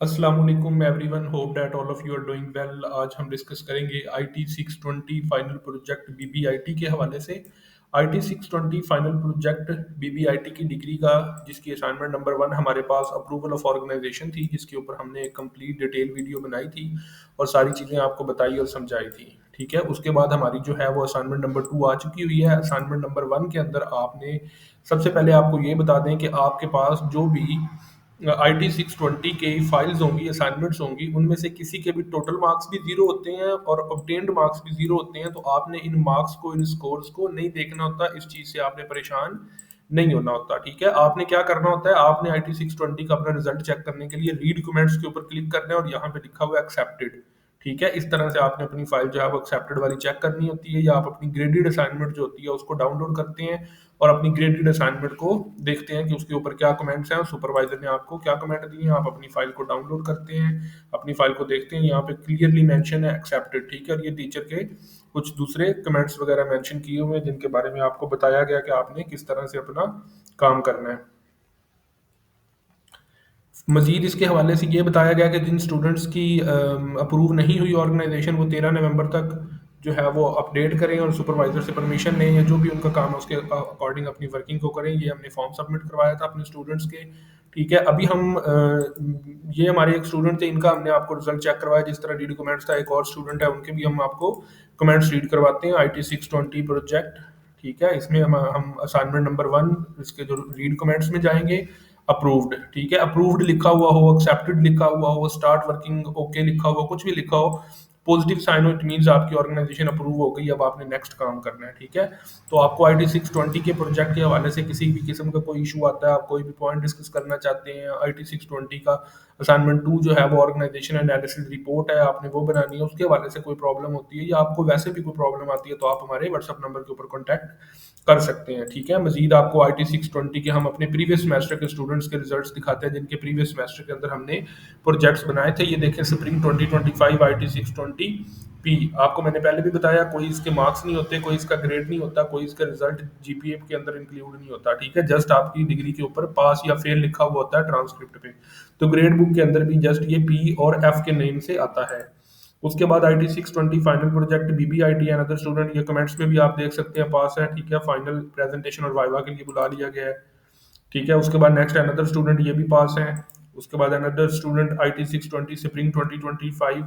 अस्सलाम वालेकुम everyone, hope that all of you are doing well. आज हम डिस्कस करेंगे आईटी 620 फाइनल प्रोजेक्ट बीबीआईटी के हवाले से। आईटी 620 फाइनल प्रोजेक्ट बीबीआईटी की डिग्री का, जिसकी असाइनमेंट नंबर 1 हमारे पास अप्रूवल ऑफ ऑर्गेनाइजेशन थी, जिसके ऊपर हमने एक कंप्लीट डिटेल वीडियो बनाई थी और सारी चीज़ें आपको बताई और समझाई थी। ठीक है, उसके बाद हमारी जो है वो असाइनमेंट नंबर 2 आ चुकी हुई है। असाइनमेंट नंबर 1 के अंदर आपने सबसे पहले आपको ये बता दें कि आपके पास जो भी आईटी 620 की फाइल्स होंगी, असाइनमेंट्स होंगी, उनमें से किसी के भी टोटल मार्क्स भी जीरो होते हैं और ऑब्टेन्ड मार्क्स भी जीरो होते हैं। तो आपने इन मार्क्स को, इन स्कोर्स को नहीं देखना होता, इस चीज़ से आपने परेशान नहीं होना होता। ठीक है, आपने क्या करना होता है, आपने आईटी 620 का अपना रिजल्ट चेक करने के लिए रीड कमेंट्स के ऊपर क्लिक करना है और यहाँ पे लिखा हुआ है एक्सेप्टेड। ठीक है, इस तरह से आपने अपनी फाइल जो है वो एक्सेप्टेड वाली चेक करनी होती है, या आप अपनी ग्रेडेड असाइनमेंट जो होती है उसको डाउनलोड करते हैं और अपनी ग्रेडेड असाइनमेंट को देखते हैं कि उसके ऊपर क्या कमेंट्स हैं और सुपरवाइजर ने आपको क्या कमेंट दिए हैं। आप अपनी फाइल को डाउनलोड करते हैं, अपनी फाइल को देखते हैं, यहाँ पे क्लियरली मेंशन है एक्सेप्टेड। ठीक है, और ये टीचर के कुछ दूसरे कमेंट्स वगैरह मेंशन किए हुए हैं जिनके बारे में आपको बताया गया कि आपने किस तरह से अपना काम करना है। मजीद इसके हवाले से ये बताया गया कि जिन स्टूडेंट्स की अप्रूव नहीं हुई ऑर्गेनाइजेशन, वो 13 नवंबर तक जो है वो अपडेट करें और सुपरवाइजर से परमिशन लें, या जो भी उनका काम है उसके अकॉर्डिंग अपनी वर्किंग को करें। ये हमने फॉर्म सबमिट करवाया था अपने स्टूडेंट्स के। ठीक है, अभी हम ये हमारे एक स्टूडेंट थे, इनका हमने आपको रिजल्ट चेक करवाया। जिस तरह रीड कमेंट्स था, एक और स्टूडेंट है, उनके भी हम आपको कमेंट्स रीड करवाते हैं आईटी 620 प्रोजेक्ट। ठीक है, इसमें हम असाइनमेंट नंबर 1 इसके जो रीड कमेंट्स में जाएंगे, अप्रूव्ड। ठीक है, अप्रूव्ड लिखा हुआ हो, एक्सेप्टेड लिखा हुआ हो, स्टार्ट वर्किंग ओके लिखा हुआ, कुछ भी लिखा हो, पॉजिटिव साइन हो, इट मीन्स आपकी ऑर्गेनाइजेशन अप्रूव हो गई, अब आपने नेक्स्ट काम करना है। ठीक है, तो आपको आईटी 620 के प्रोजेक्ट के हवाले से किसी भी किस्म का कोई इशू आता है, आप कोई भी पॉइंट डिस्कस करना चाहते हैं, आईटी 620 का असाइनमेंट 2 जो है वो ऑर्गेनाइजेशन एनालिसिस रिपोर्ट है, आपने वो बनानी है, उसके हवाले से कोई प्रॉब्लम होती है, या आपको वैसे भी कोई प्रॉब्लम आती है, तो आप हमारे व्हाट्सअप नंबर के ऊपर कॉन्टैक्ट कर सकते हैं। ठीक है, मजीद आपको आईटी 620 के हम अपने प्रीवियस सेमेस्टर के स्टूडेंट्स के रिजल्ट्स दिखाते हैं, जिनके प्रीवियस सेमेस्टर के अंदर हमने प्रोजेक्ट्स बनाए थे। ये देखें, स्प्रिंग 2025 आईटी 620 पी। आपको मैंने पहले भी बताया, कोई इसके मार्क्स नहीं होते, कोई इसका ग्रेड नहीं होता, कोई इसका रिजल्ट जीपीए के अंदर इंक्लूड नहीं होता। ठीक है, जस्ट आपकी डिग्री के ऊपर पास या फेल लिखा हुआ होता है ट्रांसक्रिप्ट पे। तो ग्रेड बुक के अंदर भी जस्ट ये पी और एफ के नेम से आता है। उसके बाद IT 620 final project BBIT and other student, ये कमेंट्स में भी आप देख सकते हैं, पास है। ठीक है, फाइनल प्रेजेंटेशन और वाइवा के लिए बुला लिया गया है। ठीक है, उसके बाद नेक्स्ट अनदर स्टूडेंट, ये भी पास है। उसके बाद अनदर स्टूडेंट आईटी 620 स्प्रिंग 2025,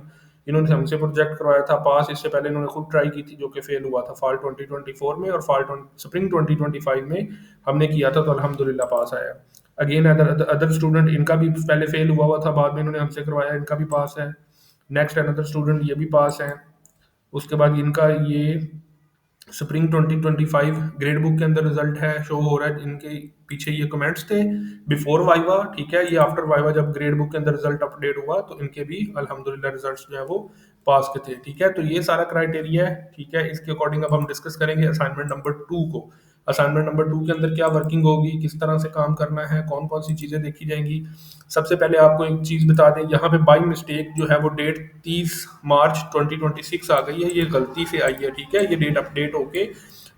इन्होंने हमसे प्रोजेक्ट करवाया था, पास। इससे पहले इन्होंने खुद ट्राई की थी, जो कि फेल हुआ था फॉल 2024 में, और फॉल स्प्रिंग 2025 में हमने किया था, तो अल्हम्दुलिल्लाह पास आया। अगेन अदर अदर स्टूडेंट, इनका भी पहले फेल हुआ था, बाद में इन्होंने हमसे करवाया, इनका भी पास है। नेक्स्ट अनदर स्टूडेंट, ये भी पास है। उसके बाद इनका ये स्प्रिंग 2025 ग्रेड बुक के अंदर रिजल्ट है, शो हो रहा है। इनके पीछे ये कमेंट्स थे बिफोर वाइवा। ठीक है, ये आफ्टर वाइवा जब ग्रेड बुक के अंदर रिजल्ट अपडेट हुआ, तो इनके भी अल्हम्दुलिल्लाह रिजल्ट्स जो है वो पास के थे। ठीक है, तो ये सारा क्राइटेरिया है। ठीक है, इसके अकॉर्डिंग अब हम डिस्कस करेंगे असाइनमेंट नंबर 2 को। असाइनमेंट नंबर 2 के अंदर क्या वर्किंग होगी, किस तरह से काम करना है, कौन कौन सी चीज़ें देखी जाएंगी। सबसे पहले आपको एक चीज़ बता दें, यहाँ पे बाई मिस्टेक जो है वो डेट 30 मार्च 2026 आ गई है, ये गलती से आई है। ठीक है, ये डेट अपडेट होके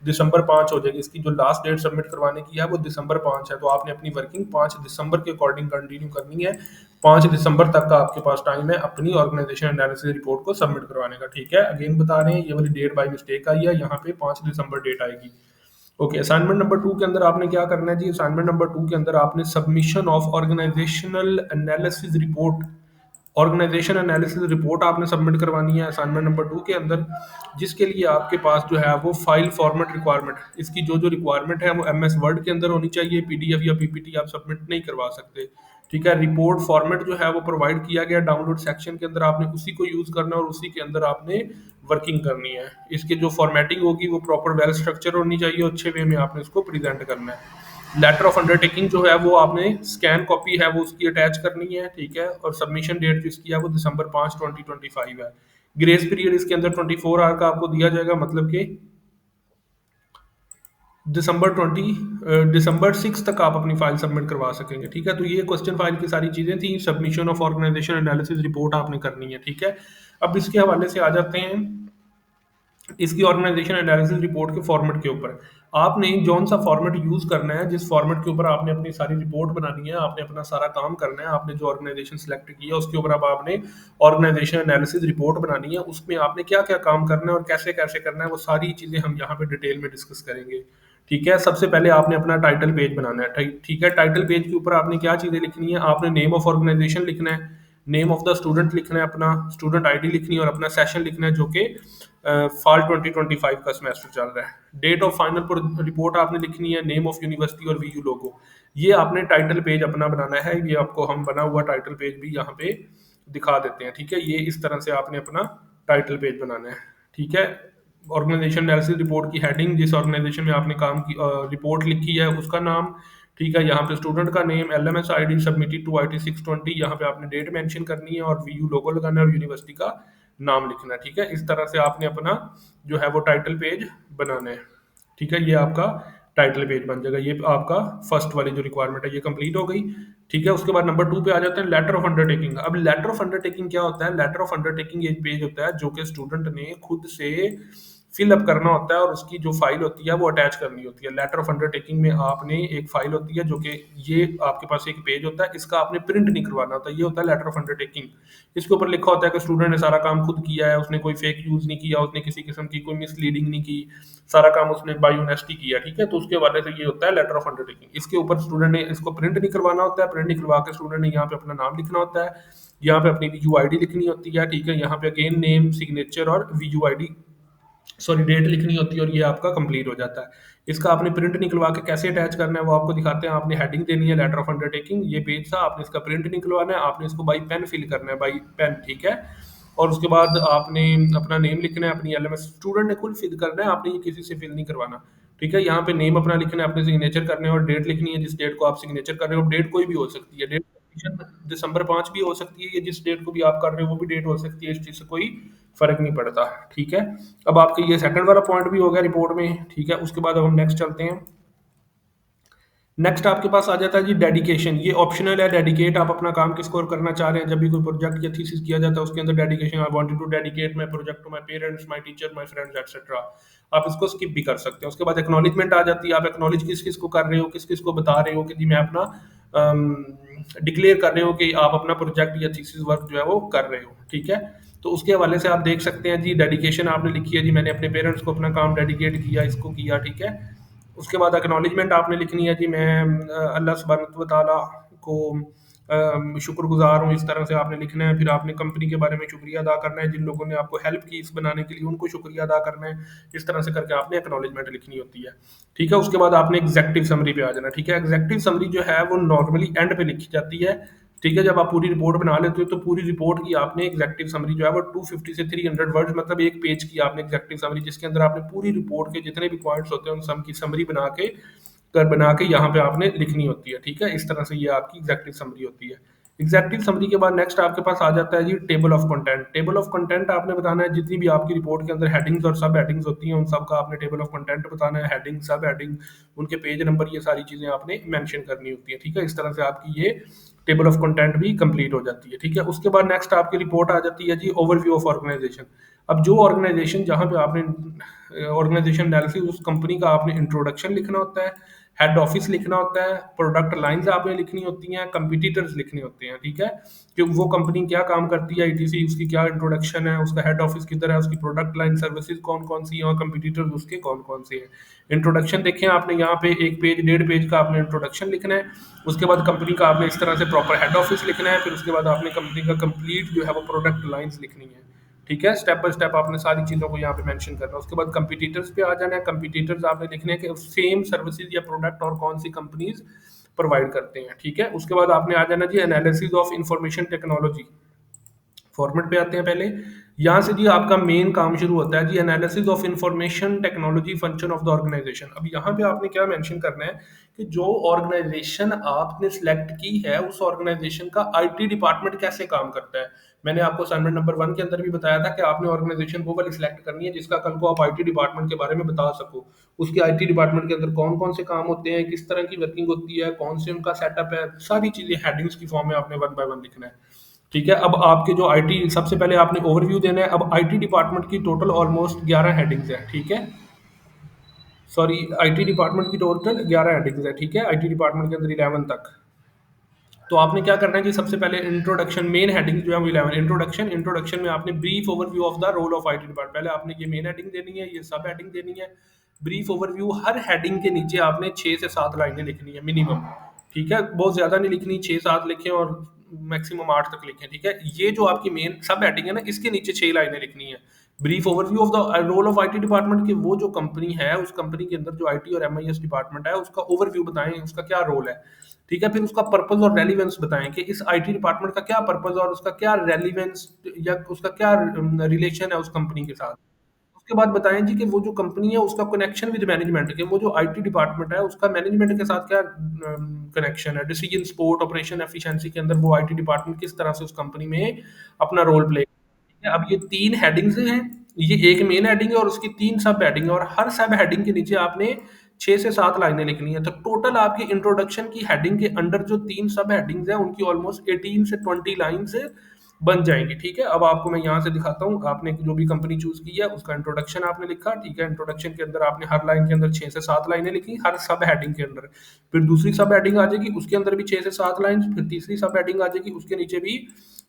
दिसंबर 5 हो जाएगी। इसकी जो लास्ट डेट सबमिट करवाने की है वो दिसंबर 5 है, तो आपने अपनी वर्किंग 5 दिसंबर के अकॉर्डिंग कंटिन्यू करनी है। 5 दिसंबर तक का आपके पास टाइम है अपनी ऑर्गेनाइजेशन एनालिसिस रिपोर्ट को सबमिट करवाने का। ठीक है, अगेन बता रहे हैं, ये वाली डेट बाई मिस्टेक आई है, यहाँ पे 5 दिसंबर डेट आएगी। ओके, असाइनमेंट नंबर 2 के अंदर आपने क्या करना है जी, असाइनमेंट नंबर 2 के अंदर आपने submission of organizational analysis report, organization analysis report आपने सबमिट करवानी है असाइनमेंट नंबर 2 के अंदर, जिसके लिए आपके पास जो है वो फाइल फॉर्मेट रिक्वायरमेंट, इसकी जो जो रिक्वायरमेंट है वो एमएस वर्ड के अंदर होनी चाहिए, पीडीएफ या पीपीटी आप सबमिट नहीं करवा सकते। ठीक है, रिपोर्ट फॉर्मेट जो है वो प्रोवाइड किया गया डाउनलोड सेक्शन के अंदर, आपने उसी को यूज़ करना है और उसी के अंदर आपने वर्किंग करनी है। इसकी जो फॉर्मेटिंग होगी वो प्रॉपर वेल स्ट्रक्चर होनी चाहिए, अच्छे वे में आपने इसको प्रेजेंट करना है। लेटर ऑफ अंडरटेकिंग जो है वो आपने स्कैन कॉपी है वो उसकी अटैच करनी है। ठीक है, और सबमिशन डेट जिसकी है वो दिसंबर 5 2025 है। ग्रेस पीरियड इसके अंदर 24 आवर का आपको दिया जाएगा, मतलब कि दिसंबर 6 तक आप अपनी फाइल सबमिट करवा सकेंगे। ठीक है, तो ये क्वेश्चन फाइल की सारी चीज़ें थी। Submission of organization analysis report आपने करनी है। ठीक है, अब इसके हवाले से आ जाते हैं इसकी ऑर्गेनाइजेशन एनालिसिस रिपोर्ट के फॉर्मेट के ऊपर। आपने जौन सा फॉर्मेट यूज़ करना है, जिस फॉर्मेट के ऊपर आपने अपनी सारी रिपोर्ट बनानी है, आपने अपना सारा काम करना है, आपने जो ऑर्गेनाइजेशन सेलेक्ट की है उसके ऊपर अब आपने ऑर्गेनाइजेशन एनालिसिस रिपोर्ट बनानी है, उसमें आपने क्या क्या काम करना है और कैसे कैसे करना है, वो सारी चीज़ें हम यहाँ पे डिटेल में डिस्कस करेंगे। ठीक है, सबसे पहले आपने अपना टाइटल पेज बनाना है। ठीक है, टाइटल पेज के ऊपर आपने क्या चीज़ें लिखनी है, आपने नेम ऑफ ऑर्गेनाइजेशन लिखना है, नेम ऑफ द स्टूडेंट लिखना है, अपना स्टूडेंट आईडी लिखनी है और अपना सेशन लिखना है जो कि फॉल 2025 का सेमेस्टर चल रहा है। डेट ऑफ फाइनल रिपोर्ट आपने लिखनी है, नेम ऑफ यूनिवर्सिटी और वीयू लोगो। ये आपने टाइटल पेज अपना बनाना है। ये आपको हम बना हुआ टाइटल पेज भी यहाँ पे दिखा देते हैं। ठीक है, ये इस तरह से आपने अपना टाइटल पेज बनाना है। ठीक है, ऑर्गेनाइजेशन एनालिसिस रिपोर्ट की हेडिंग, जिस ऑर्गेनाइजेशन में आपने काम की रिपोर्ट लिखी है उसका नाम। ठीक है, यहाँ पे स्टूडेंट का name, LMS ID submitted to IT 620, यहाँ पे आपने डेट मेंशन करनी है और वीयू लोगो लगाना है और यूनिवर्सिटी का नाम लिखना है। ठीक है, इस तरह से आपने अपना जो है वो टाइटल पेज बनाना है। ठीक है, ये आपका टाइटल पेज बन जाएगा। ये आपका फर्स्ट वाली जो रिक्वायरमेंट है ये कंप्लीट हो गई। ठीक है, उसके बाद नंबर 2 पे आ जाते हैं, लेटर ऑफ अंडरटेकिंग। अब लेटर ऑफ अंडरटेकिंग क्या होता है? लेटर ऑफ अंडरटेकिंग एक पेज होता है जो कि स्टूडेंट ने खुद से फिल अप करना होता है और उसकी जो फाइल होती है वो अटैच करनी होती है। लेटर ऑफ अंडरटेकिंग में आपने एक फाइल होती है जो कि ये आपके पास एक पेज होता है, इसका आपने प्रिंट नहीं करवाना होता। ये होता है लेटर ऑफ अंडरटेकिंग। इसके ऊपर लिखा होता है कि स्टूडेंट ने सारा काम खुद किया है, उसने कोई फेक यूज नहीं किया, उसने किसी किस्म की कोई मिसलीडिंग नहीं की, सारा काम उसने बाय ऑनेस्टी किया। ठीक है, तो उसके हवाले से ये होता है लेटर ऑफ अंडरटेकिंग। इसके ऊपर स्टूडेंट ने इसको प्रिंट नहीं करवाना होता है। प्रिंट निकलवा के स्टूडेंट ने यहाँ पे अपना नाम लिखना होता है, यहाँ पे अपनी वीयू आईडी लिखनी होती है। ठीक है, यहाँ पे अगेन नेम, सिग्नेचर और वीयू आईडी, सॉरी डेट लिखनी होती है और ये आपका कंप्लीट हो जाता है। इसका आपने प्रिंट निकलवा के कैसे अटैच करना है वो आपको दिखाते हैं। आपने हेडिंग देनी है लेटर ऑफ अंडरटेकिंग, ये पेज था, आपने इसका प्रिंट निकलवाना है, आपने इसको बाई पेन फिल करना है, बाई पेन। ठीक है, और उसके बाद आपने अपना नेम लिखना है, अपनी एलएमएस स्टूडेंट ने खुद फिल करना है, आपने ये किसी से फिल नहीं करवाना। ठीक है, यहाँ पे नेम अपना लिखना है, अपने सिग्नेचर करने हैं और डेट लिखनी है जिस डेट को आप सिग्नेचर कर रहे हो। डेट कोई भी हो सकती है, डेट दिसंबर 5 भी हो सकती है, ये जिस डेट को भी आप कर रहे हो वो भी डेट हो सकती है, इस चीज़ से कोई फर्क नहीं पड़ता। ठीक है, अब आपके ये सेकंड वाला पॉइंट भी हो गया रिपोर्ट में। ठीक है, उसके बाद अब हम नेक्स्ट चलते हैं। नेक्स्ट आपके पास आ जाता है जी डेडिकेशन। ये ऑप्शनल है, डेडिकेट आप अपना काम किसको और करना चाह रहे हैं। जब भी कोई प्रोजेक्ट या थीसिस किया जाता है उसके अंदर dedication, I wanted to dedicate my project to my parents, my teacher, my friends etcetera, आप इसको स्किप भी कर सकते हैं। उसके बाद एक्नॉलेजमेंट आ जाती है, आप एक्नॉलेज किस किस को कर रहे हो, किस किस को बता रहे हो कि जी मैं अपना डिक्लेयर कर रहे हो कि आप अपना प्रोजेक्ट या थीसिस वर्क जो है वो कर रहे हो। ठीक है, तो उसके हवाले से आप देख सकते हैं जी डेडिकेशन आपने लिखी है, जी मैंने अपने पेरेंट्स को अपना काम डेडिकेट किया, इसको किया। ठीक है, उसके बाद एक्नॉलेजमेंट आपने लिखनी है, जी मैं अल्लाह सुब्हानहू व तआला को शुक्रगुजार हूँ, इस तरह से आपने लिखना है। फिर आपने कंपनी के बारे में शुक्रिया अदा करना है, जिन लोगों ने आपको हेल्प की इस बनाने के लिए उनको शुक्रिया अदा करना है। इस तरह से करके आपने एक्नॉलेजमेंट लिखनी होती है। ठीक है, उसके बाद आपने एग्जेक्टिव समरी पे आ जाना। ठीक है, एग्जेक्टिव समरी जो है वो नॉर्मली एंड पे लिखी जाती है। ठीक है, जब आप पूरी रिपोर्ट बना लेते हो तो पूरी रिपोर्ट की आपने एग्जेक्टिव समरी जो है वो 250 से 300 वर्ड्स, मतलब एक पेज की आपने एग्जेक्टिव समरी, जिसके अंदर आपने पूरी रिपोर्ट के जितने भी पॉइंट्स होते हैं उन सब की समरी बना के यहाँ पे आपने लिखनी होती है। ठीक है, इस तरह से ये आपकी एग्जेक्टिव समरी होती है। एग्जेक्टिव समरी के बाद नेक्स्ट आपके पास आ जाता है जी table of content. Table of content आपने बताना है जितनी भी आपकी रिपोर्ट के अंदर हेडिंग्स और सब हेडिंग्स होती हैं उन सब का आपने टेबल ऑफ कंटेंट बताना है। हेडिंग, सब हेडिंग, उनके पेज नंबर, ये सारी चीजें आपने मेंशन करनी होती है। ठीक है, इस तरह से आपकी ये टेबल ऑफ कंटेंट भी कंप्लीट हो जाती है। ठीक है, उसके बाद नेक्स्ट आपकी रिपोर्ट आ जाती है जी ओवरव्यू ऑफ ऑर्गेनाइजेशन। अब जो ऑर्गेनाइजेशन जहाँ पे आपने ऑर्गेनाइजेशन एनालिसिस, उस कंपनी का आपने इंट्रोडक्शन लिखना होता है, हेड ऑफिस लिखना होता है, प्रोडक्ट लाइंस आपने लिखनी होती हैं, कंपटीटर्स लिखने होते हैं। ठीक है, कि वो कंपनी क्या काम करती है, ईटीसी, उसकी क्या इंट्रोडक्शन है, उसका हेड ऑफिस किधर है, उसकी प्रोडक्ट लाइन सर्विसेज कौन कौन सी हैं और कंपटीटर्स उसके कौन कौन से हैं। इंट्रोडक्शन देखें आपने यहाँ पे एक पेज, 1.5 पेज का आपने इंट्रोडक्शन लिखना है। उसके बाद कंपनी का आपने इस तरह से प्रॉपर हेड ऑफिस लिखना है। फिर उसके बाद आपने कंपनी का कंप्लीट जो है वो प्रोडक्ट लाइंस लिखनी है। ठीक है, स्टेप बाय स्टेप आपने सारी चीज़ों को यहाँ पे मेंशन करना है। उसके बाद कंपटीटर्स पे आ जाना है। कंपटीटर्स आपने लिखने हैं कि सेम सर्विसेज या प्रोडक्ट और कौन सी कंपनीज प्रोवाइड करते हैं। ठीक है, उसके बाद आपने आ जाना जी analysis of information technology. Format पे आते हैं पहले। यहाँ से जी आपका मेन काम शुरू होता है जी analysis of information technology function of the organisation. अब यहाँ पे आपने क्या मेंशन करना है कि जो ऑर्गेनाइजेशन आपने सिलेक्ट की है उस ऑर्गेनाइजेशन का आईटी डिपार्टमेंट कैसे काम करता है। मैंने आपको असाइनमेंट नंबर 1 के अंदर भी बताया था कि आपने ऑर्गेनाइजेशन वो वाली सिलेक्ट करनी है जिसका कल को आप आईटी डिपार्टमेंट के बारे में बता सको। उसके आईटी डिपार्टमेंट के अंदर कौन कौन से काम होते हैं, किस तरह की वर्किंग होती है, कौन से उनका सेटअप है, सारी चीजें हेडिंग्स की फॉर्म में आपने 1 बाय 1 लिखना है। ठीक है, अब आपके जो आईटी, सबसे पहले आपने ओवरव्यू देना है। अब आईटी डिपार्टमेंट की टोटल ऑलमोस्ट 11 हेडिंग्स है। ठीक है, सॉरी, आईटी डिपार्टमेंट की टोटल 11 हेडिंग्स है, ठीक है, आईटी डिपार्टमेंट के अंदर 11 तक। तो आपने क्या करना है कि सबसे पहले इंट्रोडक्शन, मेन हेडिंग जो है वो 11 इंट्रोडक्शन। इंट्रोडक्शन में आपने brief overview of the role of IT department, पहले आपने ये मेन हेडिंग देनी है, ये सब हेडिंग देनी है, ब्रीफ ओवरव्यू। हर हेडिंग के नीचे आपने 6 से 7 लाइनें लिखनी है मिनिमम, ठीक है, बहुत ज्यादा नहीं लिखनी, 6-7 लिखें और मैक्सिमम 8 तक लिखें, ठीक है। ये जो आपकी मेन सब हेडिंग है ना, इसके नीचे 6 लाइनें लिखनी है। Brief overview of the role of IT department, की वो जो कंपनी है, उस कंपनी के अंदर जो आईटी और एमआईएस डिपार्टमेंट है उसका ओवरव्यू बताएं, उसका क्या रोल है, ठीक है। फिर उसका पर्पस और रेलिवेंस बताएं कि इस आईटी डिपार्टमेंट का क्या पर्पस और उसका क्या रेलिवेंस या उसका क्या रिलेशन है उस कंपनी के साथ। उसके बाद बताएं जी कि वो जो कंपनी है उसका कनेक्शन विद मैनेजमेंट, के वो जो आईटी डिपार्टमेंट है उसका मैनेजमेंट के साथ क्या कनेक्शन है, डिसीजन सपोर्ट ऑपरेशन एफिशिएंसी के अंदर वो आईटी डिपार्टमेंट किस तरह से उस कंपनी में अपना रोल प्ले। अब ये 3 हेडिंग्स हैं, ये एक मेन हेडिंग है और उसकी 3 सब हेडिंग है, और हर सब हेडिंग के नीचे आपने 6 से 7 लाइनें लिखनी है। तो टोटल आपकी इंट्रोडक्शन की हेडिंग के अंडर जो 3 सब हेडिंग्स हैं उनकी ऑलमोस्ट 18 से 20 लाइन्स बन जाएंगी, ठीक है। अब आपको मैं यहाँ से दिखाता हूँ, आपने जो भी कंपनी चूज की है उसका इंट्रोडक्शन आपने लिखा, ठीक है। इंट्रोडक्शन के अंदर आपने हर लाइन के अंदर 6 से 7 लाइनें लिखी हर सब हेडिंग के अंदर। फिर दूसरी सब हेडिंग आ जाएगी, उसके अंदर भी 6 से 7 लाइन, फिर तीसरी सब हेडिंग आ जाएगी, उसके नीचे भी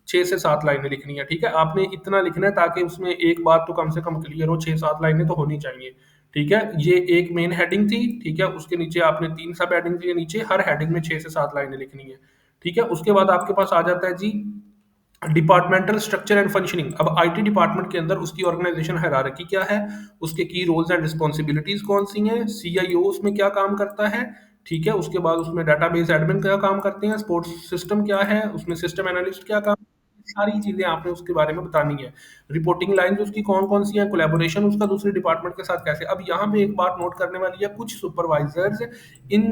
6 से 7 लाइनें लिखनी है, ठीक है। आपने इतना लिखना है ताकि उसमें एक बात तो कम से कम क्लियर हो, 6-7 लाइनें तो होनी चाहिए, ठीक है। ये एक मेन हेडिंग थी, ठीक है, उसके नीचे आपने 3 सब हेडिंग के नीचे हर हेडिंग में 6 से 7 लाइनें लिखनी है, ठीक है। उसके बाद आपके पास आ जाता है जी डिपार्टमेंटल स्ट्रक्चर एंड फंक्शनिंग। अब आईटी डिपार्टमेंट के अंदर उसकी ऑर्गेनाइजेशन हायरार्की क्या है, उसके की रोल्स एंड रिस्पॉन्सिबिलिटीज कौन सी हैं, सीआईओ उसमें क्या काम करता है, ठीक है। उसके बाद उसमें डाटाबेस एडमिन क्या काम करते हैं, स्पोर्ट्स सिस्टम क्या है, उसमें सिस्टम एनालिस्ट क्या काम, सारी चीजें आपने उसके बारे में बतानी है। रिपोर्टिंग लाइंस उसकी कौन कौन सी हैं, कोलैबोरेशन उसका दूसरे डिपार्टमेंट के साथ कैसे। अब यहाँ पे एक बात नोट करने वाली है, कुछ सुपरवाइजर्स इन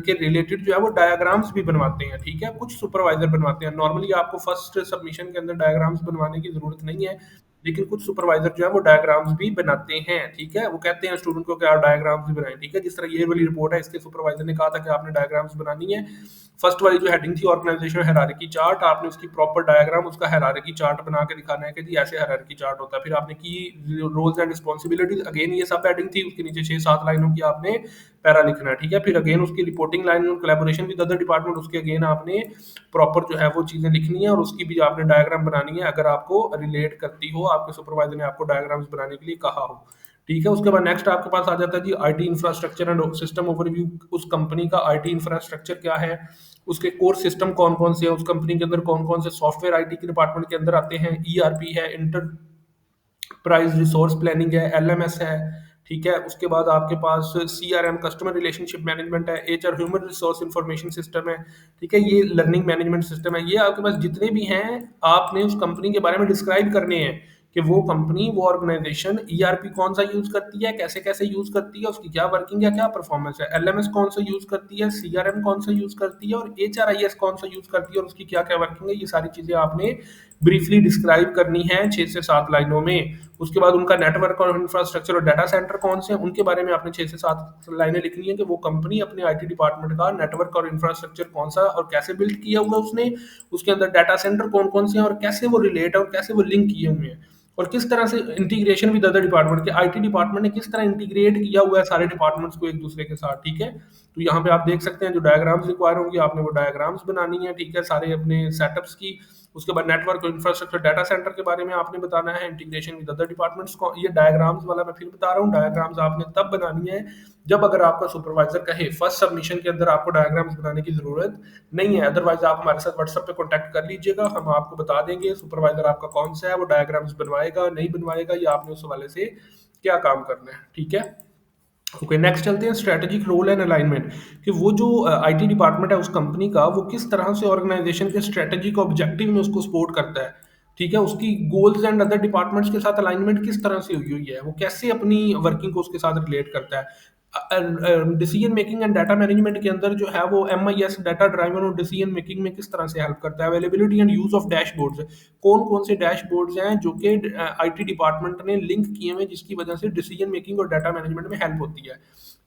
के रिलेटेड जो है वो डायग्राम्स भी बनवाते हैं, ठीक है, कुछ सुपरवाइजर बनवाते हैं। नॉर्मली आपको फर्स्ट सबमिशन के अंदर डायग्राम्स बनवाने की जरूरत नहीं है, लेकिन कुछ सुपरवाइजर जो है वो डायग्राम्स भी बनाते हैं, ठीक है। वो कहते हैं स्टूडेंट को कि आप डायग्राम्स भी बनाएं, ठीक है। जिस तरह ये वाली रिपोर्ट है, इसके सुपरवाइजर ने कहा था कि आपने डायग्राम्स बनानी है। फर्स्ट वाली जो हेडिंग थी ऑर्गेनाइजेशन हायरार्की चार्ट, आपने उसकी प्रॉपर डायग्राम, उसका हायरार्की चार्ट बना के दिखाना है कि जी ऐसे हायरार्की चार्ट होता है। फिर आपने की रोल्स एंड रिस्पॉन्सिबिलिटीज, अगेन ये सब हेडिंग थी, उसके नीचे 6-7 लाइनों की आपने पैरा लिखना है, ठीक है। फिर अगेन उसकी रिपोर्टिंग लाइन और कोलैबोरेशन विद अदर डिपार्टमेंट, उसके अगेन आपने प्रॉपर जो है वो चीजें लिखनी है और उसकी भी आपने डायग्राम बनानी है, अगर आपको रिलेट करती हो, आपके सुपरवाइजर ने आपको डायग्राम्स बनाने के लिए कहा हो, ठीक है। उसके बाद नेक्स्ट आपके पास आ जाता है जी IT infrastructure and system overview. उस कंपनी का आईटी इंफ्रास्ट्रक्चर क्या है, उसके कोर सिस्टम कौन कौन से हैं, उस कंपनी के अंदर कौन कौन से सॉफ्टवेयर आईटी के डिपार्टमेंट के अंदर आते हैं, ईआरपी है, प्राइस रिसोर्स प्लानिंग है, एलएमएस है, ठीक है। उसके बाद आपके पास सीआरएम कस्टमर रिलेशनशिप मैनेजमेंट है, HR human resource information system है, ठीक है। ये लर्निंग मैनेजमेंट सिस्टम है। ये आपके पास जितने भी हैं, आपने उस कंपनी के बारे में डिस्क्राइब करने हैं कि वो कंपनी, वो ऑर्गेनाइजेशन ईआरपी कौन सा यूज करती है, कैसे कैसे यूज करती है, उसकी क्या वर्किंग है, क्या परफॉर्मेंस है, एलएमएस कौन सा यूज करती है, सीआरएम कौन सा यूज करती है और एचआरआईएस कौन सा यूज करती है और उसकी क्या क्या वर्किंग है। ये सारी चीजें आपने ब्रीफली डिस्क्राइब करनी है 6 से 7 लाइनों में। उसके बाद उनका नेटवर्क और इंफ्रास्ट्रक्चर और डाटा सेंटर कौन से हैं, उनके बारे में आपने 6 से 7 लाइनें लिखनी है कि वो कंपनी अपने आईटी डिपार्टमेंट का नेटवर्क और इंफ्रास्ट्रक्चर कौन सा और कैसे बिल्ड किया हुआ है उसने, उसके अंदर डाटा सेंटर कौन कौन से हैं और कैसे वो रिलेट है और कैसे वो लिंक किए हुए हैं, और किस तरह से इंटीग्रेशन विद अदर डिपार्टमेंट के, आईटी डिपार्टमेंट ने किस तरह इंटीग्रेट किया हुआ है सारे डिपार्टमेंट्स को एक दूसरे के साथ, ठीक है। तो यहाँ पे आप देख सकते हैं जो डायग्राम्स रिक्वायर होंगी, आपने वो डायग्राम्स बनानी है, ठीक है, सारे अपने सेटअप्स की। उसके बाद नेटवर्क इंफ्रास्ट्रक्चर डाटा सेंटर के बारे में आपने बताना है, इंटीग्रेशन विद अदर डिपार्टमेंट्स को। ये डायग्राम्स वाला मैं फिर बता रहा हूँ, डायग्राम्स आपने तब बनानी है जब अगर आपका सुपरवाइजर कहे। फर्स्ट सबमिशन के अंदर आपको डायग्राम्स बनाने की जरूरत नहीं है, अदरवाइज आप हमारे साथ व्हाट्सएप पे कॉन्टैक्ट कर लीजिएगा, हम आपको बता देंगे सुपरवाइजर आपका कौन सा है, वो डायग्राम्स बनवाएगा नहीं बनवाएगा, या आपने उस हवाले से क्या काम करना है, ठीक है। ओके, नेक्स्ट चलते हैं स्ट्रेटेजिक रोल एंड अलाइनमेंट, कि वो जो आईटी डिपार्टमेंट है उस कंपनी का, वो किस तरह से ऑर्गेनाइजेशन के स्ट्रेटेजिक ऑब्जेक्टिव में उसको सपोर्ट करता है, ठीक है। उसकी गोल्स एंड अदर डिपार्टमेंट्स के साथ अलाइनमेंट किस तरह से हुई हुई है, वो कैसे अपनी वर्किंग को उसके साथ रिलेट करता है। Decision making and data management के अंदर जो है वो एमआईएस डाटा ड्राइवन और डिसीजन मेकिंग में किस तरह से हेल्प करता है। Availability and use of dashboards, कौन कौन से डैशबोर्ड्स हैं जो कि आईटी डिपार्टमेंट ने लिंक किए हुए हैं, जिसकी वजह से डिसीजन मेकिंग और डाटा मैनेजमेंट में हेल्प होती है।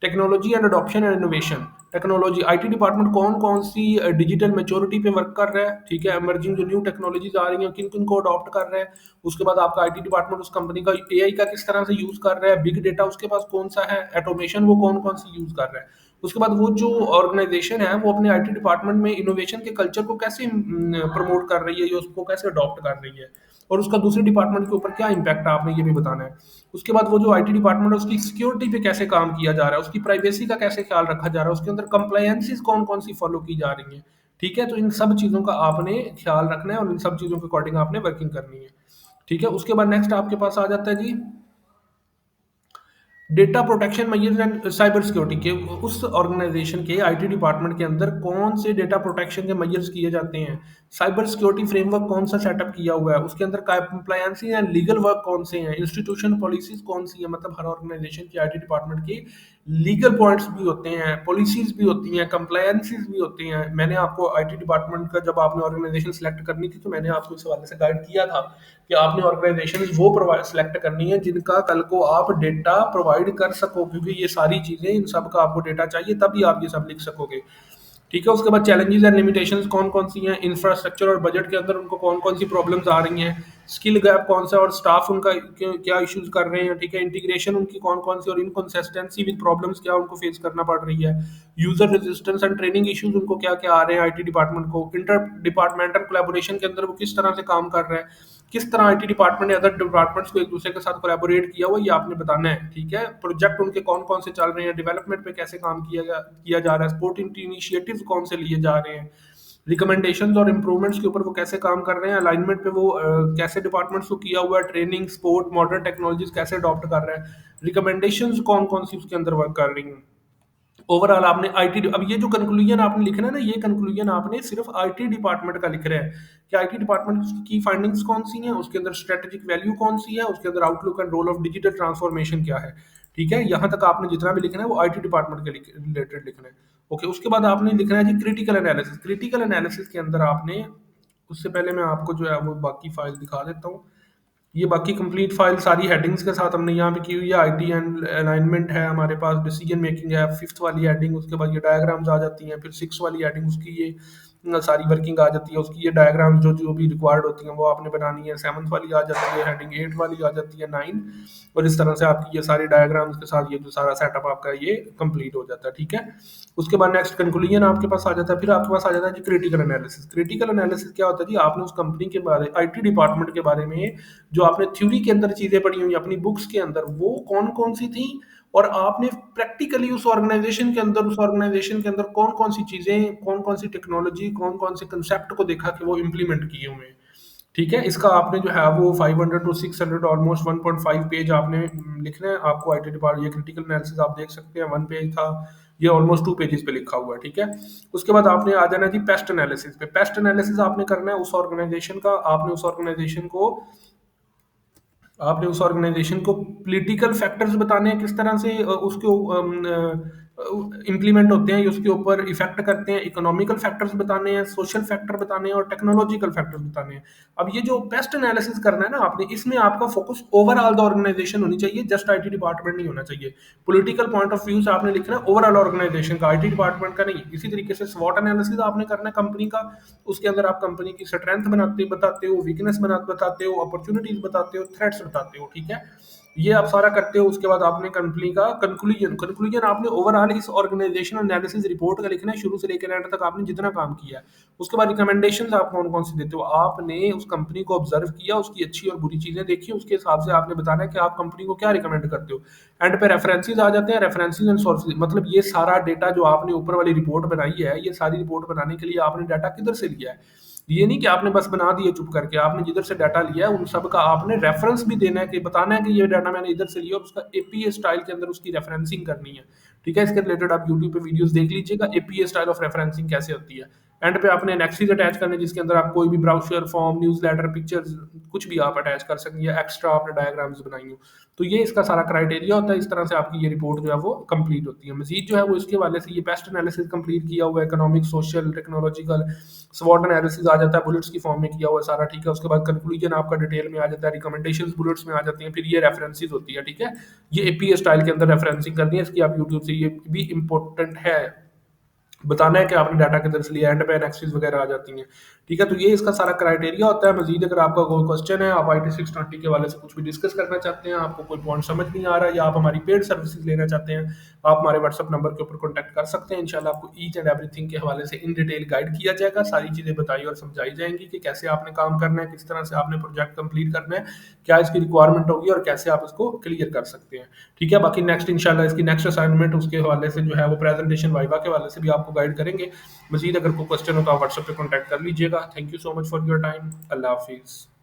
Technology and adoption and innovation. Technology, IT department कौन कौन सी डिजिटल मैच्योरिटी पे वर्क कर रहा है, ठीक है, इमर्जिंग जो न्यू टेक्नोलॉजीज आ रही हैं किन किन को अडॉप्ट कर रहा है। उसके बाद आपका आईटी डिपार्टमेंट उस कंपनी का एआई का किस तरह से यूज कर रहा है, बिग डेटा उसके पास कौन सा है, ऑटोमेशन वो कौन कौन सी यूज कर रहा है। उसके बाद वो जो ऑर्गेनाइजेशन है वो अपने आईटी डिपार्टमेंट में इनोवेशन के कल्चर को कैसे प्रमोट कर रही है या उसको कैसे अडॉप्ट कर रही है, और उसका दूसरे डिपार्टमेंट के ऊपर क्या इम्पैक्ट है आपने ये भी बताना है। उसके बाद वो जो आईटी डिपार्टमेंट है उसकी सिक्योरिटी पे कैसे काम किया जा रहा है, उसकी प्राइवेसी का कैसे ख्याल रखा जा रहा है, उसके अंदर कंप्लायंसेस कौन कौन सी फॉलो की जा रही हैं। ठीक है, तो इन सब चीज़ों का आपने ख्याल रखना है और इन सब चीज़ों के अकॉर्डिंग आपने वर्किंग करनी है। ठीक है, उसके बाद नेक्स्ट आपके पास आ जाता है जी data protection measures and cyber security के। उस ऑर्गेनाइजेशन के आईटी डिपार्टमेंट के अंदर कौन से डेटा प्रोटेक्शन के मेजर्स किए जाते हैं, साइबर सिक्योरिटी फ्रेमवर्क कौन सा सेटअप किया हुआ है, उसके अंदर कंप्लायंसी एंड लीगल वर्क कौन से हैं, इंस्टीट्यूशन पॉलिसीज कौन सी है, मतलब हर ऑर्गेनाइजेशन की आईटी डिपार्टमेंट की लीगल पॉइंट्स भी होते हैं, पॉलिसीज भी होती हैं, कंप्लायंसीज भी होती हैं। मैंने आपको आईटी डिपार्टमेंट का जब आपने ऑर्गेनाइजेशन सेलेक्ट करनी थी तो मैंने आपको इस हवाले से गाइड किया था कि आपने ऑर्गेनाइजेशन वो प्रोवाइड सेलेक्ट करनी है जिनका कल को आप डेटा प्रोवाइड कर सको, क्योंकि ये सारी चीज़ें इन सब का आपको डेटा चाहिए तभी आप ये सब लिख सकोगे। ठीक है, उसके बाद चैलेंजेस एंड लिमिटेशंस कौन कौन सी हैं, इंफ्रास्ट्रक्चर और बजट के अंदर उनको कौन कौन सी प्रॉब्लम्स आ रही हैं, स्किल गैप कौन सा और स्टाफ उनका क्या इश्यूज कर रहे हैं। ठीक है, इंटीग्रेशन उनकी कौन कौन सी और इनकंसिस्टेंसी विद प्रॉब्लम्स क्या उनको फेस करना पड़ रही है, user resistance and training issues उनको क्या क्या आ रहे हैं आईटी डिपार्टमेंट को, इंटर डिपार्टमेंटल कोलैबोरेशन के अंदर वो किस तरह से काम कर रहे हैं, किस तरह आईटी डिपार्टमेंट ने अदर डिपार्टमेंट्स को एक दूसरे के साथ कोलैबोरेट किया हुआ ये आपने बताना है। ठीक है, प्रोजेक्ट उनके कौन कौन से चल रहे हैं, डेवलपमेंट पे कैसे काम किया जा रहा है, सपोर्ट इनिशिएटिव्स कौन से लिए जा रहे हैं, रिकमेंडेशंस और इम्प्रूवमेंट्स के ऊपर वो कैसे काम कर रहे हैं, अलाइनमेंट पे वो कैसे डिपार्टमेंट्स को किया हुआ है, ट्रेनिंग स्पोर्ट मॉडर्न टेक्नोलॉजीज कैसे अडॉप्ट कर रहा है, रिकमेंडेशंस कौन कौन सी उसके अंदर वर्क कर रही हैं। ओवरऑल आपने आईटी, अब ये जो कंक्लूजन आपने लिखना है ना, ये कंक्लूजन आपने सिर्फ आईटी डिपार्टमेंट का लिख रहे हैं कि आईटी डिपार्टमेंट की फाइंडिंग्स कौन सी हैं, उसके अंदर स्ट्रेटेजिक वैल्यू कौन सी है, उसके अंदर outlook and role of digital transformation क्या है। ठीक है, यहाँ तक आपने जितना भी लिखना है वो आईटी डिपार्टमेंट के रिलेटेड लिखना है। ओके, उसके बाद आपने लिखना है जी क्रिटिकल एनालिसिस। क्रिटिकल एनालिसिस के अंदर आपने, उससे पहले मैं आपको जो है वो बाकी फाइल दिखा देता हूँ। ये बाकी कंप्लीट फाइल सारी हेडिंग्स के साथ हमने यहाँ पे की हुई है। आईटी एंड अलाइनमेंट है हमारे पास, डिसीजन मेकिंग है, फिफ्थ वाली हेडिंग, उसके बाद ये डायग्राम्स आ जाती हैं, फिर सिक्स वाली हेडिंग उसकी ये सारी वर्किंग आ जाती है, उसकी ये डायग्राम जो जो भी रिक्वायर्ड होती हैं वो आपने बनानी है। सेवन्थ वाली आ जाती है हेडिंग, एट वाली आ जाती है, नाइन, और इस तरह से आपकी ये सारी डायग्राम्स के साथ ये जो सारा सेटअप आपका ये कंप्लीट हो जाता है। ठीक है, उसके बाद नेक्स्ट कंक्लूजन आपके पास आ जाता है, फिर आपके पास आ जाता है जी क्रिटिकल एनालिसिस। क्रिटिकल एनालिसिस क्या होता है जी, आपने उस कंपनी के बारे, आईटी डिपार्टमेंट के बारे में जो आपने थ्योरी के अंदर चीजें पढ़ी हुई अपनी बुक्स के अंदर वो कौन कौन सी थी, और आपने प्रैक्टिकली उस ऑर्गेनाइजेशन के अंदर कौन कौन सी चीजें, कौन कौन सी टेक्नोलॉजी, कौन कौन से कंसेप्ट को देखा कि वो इम्प्लीमेंट किए हुए हैं। ठीक है, इसका आपने जो है वो 500 टू 600 ऑलमोस्ट 1.5 पेज आपने लिखना है। आपको आईटी डिपार्टमेंट ये क्रिटिकल एनालिसिस आप देख सकते हैं, वन पेज था, ये ऑलमोस्ट 2 पेजेस पे लिखा हुआ है। ठीक है, उसके बाद आपने आ जाना जी पेस्ट एनालिसिस पे। पेस्ट एनालिसिस आपने करना है उस ऑर्गेनाइजेशन का, आपने उस ऑर्गेनाइजेशन को पॉलिटिकल फैक्टर्स बताने हैं, किस तरह से उसके इम्प्लीमेंट होते हैं, उसके ऊपर इफेक्ट करते हैं, इकोनॉमिकल फैक्टर्स बताने हैं, सोशल फैक्टर बताने हैं और टेक्नोलॉजिकल फैक्टर्स बताने हैं। अब ये जो पेस्ट एनालिसिस करना है ना आपने, इसमें आपका फोकस ओवरऑल द ऑर्गेनाइजेशन होनी चाहिए, जस्ट आईटी डिपार्टमेंट नहीं होना चाहिए। पॉलिटिकल पॉइंट ऑफ व्यू से आपने लिखना है ओवरऑल ऑर्गेनाइजेशन का, आईटी डिपार्टमेंट का नहीं। इसी तरीके से स्वॉट एनालिसिस आपने करना है कंपनी का, उसके अंदर आप कंपनी की स्ट्रेंथ बताते हो, वीकनेस बताते हो, अपॉर्चुनिटीज बताते हो, थ्रेट्स बताते हो। ठीक है, ये आप सारा करते हो। उसके बाद आपने कंपनी का कंक्लूजन आपने ओवरऑल इस ऑर्गेनाइजेशन एनालिसिस रिपोर्ट का लिखना है, शुरू से लेकर एंड तक आपने जितना काम किया है। उसके बाद रिकमेंडेशंस आप कौन कौन से देते हो, आपने उस कंपनी को ऑब्जर्व किया, उसकी अच्छी और बुरी चीजें देखी, उसके हिसाब से आपने बताना है कि आप कंपनी को क्या रिकमेंड करते हो। एंड पे रेफरेंसेस आ जाते हैं, रेफरेंसेस एंड सोर्सेज, मतलब ये सारा डेटा जो आपने ऊपर वाली रिपोर्ट बनाई है, ये सारी रिपोर्ट बनाने के लिए आपने डाटा किधर से लिया है। ये नहीं कि आपने बस बना दिए चुप करके, आपने जिधर से डाटा लिया है उन सब का आपने रेफरेंस भी देना है, कि बताना है कि ये डाटा मैंने इधर से लिया और उसका एपीए स्टाइल के अंदर उसकी रेफरेंसिंग करनी है। ठीक है, इसके रिलेटेड आप यूट्यूब पे वीडियोस देख लीजिएगा, एपीए स्टाइल ऑफ रेफरेंसिंग कैसे होती है। एंड पे आपने एनेक्सेस अटैच करने, जिसके अंदर आप कोई भी brochure form, newsletter, pictures, कुछ भी आप अटैच कर सकते हैं, एक्स्ट्रा आपने डायग्राम्स बनाई हो। तो ये इसका सारा क्राइटेरिया होता है, इस तरह से आपकी ये रिपोर्ट जो है वो कंप्लीट होती है। मजीद जो है वो इसके वाले से ये पेस्ट एनालिसिस कंप्लीट किया हुआ है, इकोनॉमिक, सोशल, टेक्नोलॉजिकल, स्वॉट एनालिसिस आ जाता है, बुलेट्स की फॉर्म में किया हुआ है सारा। ठीक है, उसके बाद कंक्लूजन आपका डिटेल में आ जाता है, रिकमेंडेशंस बुलेट्स में आ जाती हैं, फिर ये रेफरेंसेस होती है। ठीक है, ये एपीए स्टाइल के अंदर रेफरेंसिंग करनी है, इसकी आप यूट्यूब से ये भी इम्पोर्टेंट है बताना है कि आपने डाटा किधर से लिया, एंड पे एनेक्सिस वगैरह आ जाती हैं। ठीक है, तो ये इसका सारा क्राइटेरिया होता है। मजीद अगर आपका कोई क्वेश्चन है, आप IT 620 के वाले से कुछ भी डिस्कस करना चाहते हैं, आपको कोई पॉइंट समझ नहीं आ रहा, या आप हमारी पेड सर्विसेज लेना चाहते हैं, आप हमारे व्हाट्सअप नंबर के ऊपर कॉन्टैक्ट कर सकते हैं। इंशाल्लाह आपको ईच एंड एवरीथिंग के हवाले से इन डिटेल गाइड किया जाएगा, सारी चीज़ें बताई और समझाई जाएंगी कि कैसे आपने काम करना है, किस तरह से आपने प्रोजेक्ट कंप्लीट करना है, क्या इसकी रिक्वायरमेंट होगी और कैसे आप इसको क्लियर कर सकते हैं। ठीक है, बाकी नेक्स्ट इंशाल्लाह इसकी नेक्स्ट असाइनमेंट उसके हवाले से जो है वो प्रेजेंटेशन वाइवा के हवाले से भी आपको गाइड करेंगे। मजीद अगर कोई क्वेश्चन हो तो आप व्हाट्सएप पे कॉन्टैक्ट कर लीजिएगा। Thank you so much for your time. अल्लाह हाफिज़।